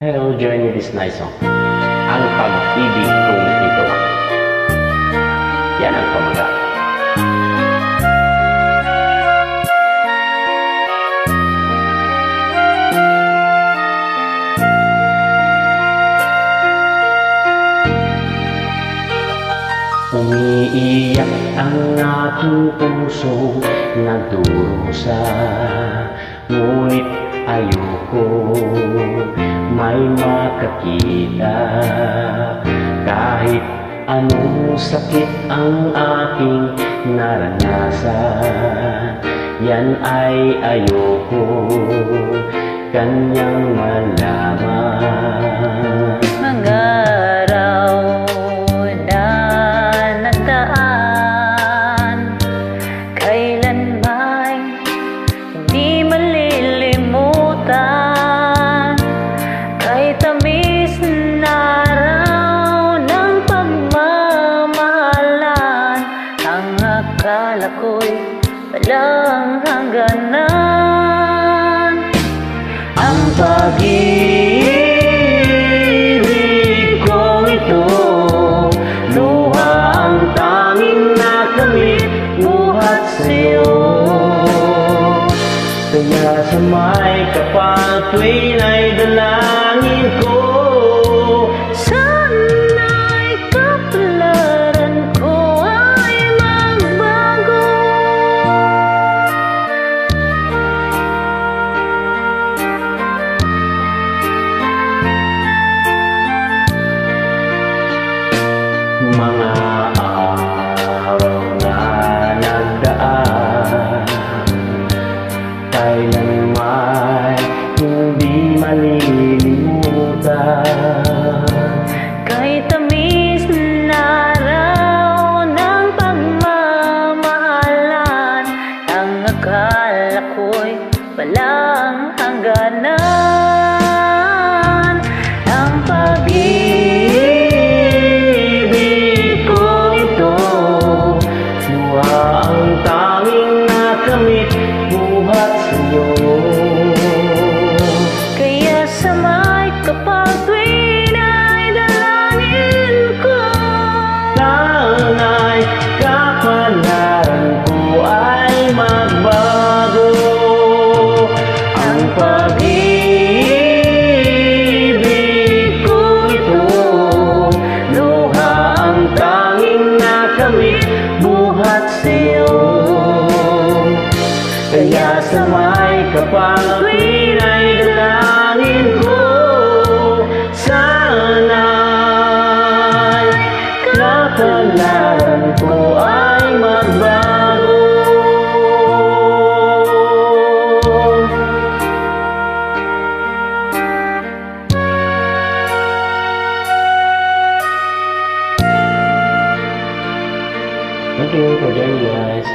Hello, join me this nice song. Ang pag-ibig kong ito. Yan ang pamaga. Umiiyak ang aking puso na durusa, ngunit ayoko may makakita. Kahit anong sakit ang aking naranasan, yan ay ayoko kanyang malaman. Mga araw na nagdaan, kailanman hindi malilimutan. Kay tamis na araw ng pagmamahalan, ang akala ko'y walang hangganan. Ang pag-ibig kong ito, luha ang tanging nakamit buhat sa'yo. Kaya sa may kapal tuwin ay dalangin ko, sana'y kapalaran ko ay magbago. mga araw na nagdaan, kailanman hindi malilimutan. Kay tamis na araw ng pagmamahalan, ang akala ko'y walang hangganan. Ang pag-ibig Kung ito, luha ang tanging nakamit buhat sa'yo. kaya sa may kapal tuwin ay dalangin ko, Sana'y kapalaran ko ay magbago. Ang pag-ibig kong ito, luha ang tanging nakamit buhat sa'yo. Kaya sa may kapal tuwin ay dalangin ko, sana'y kapalaran ko ay magbago. Thank you for joining, guys.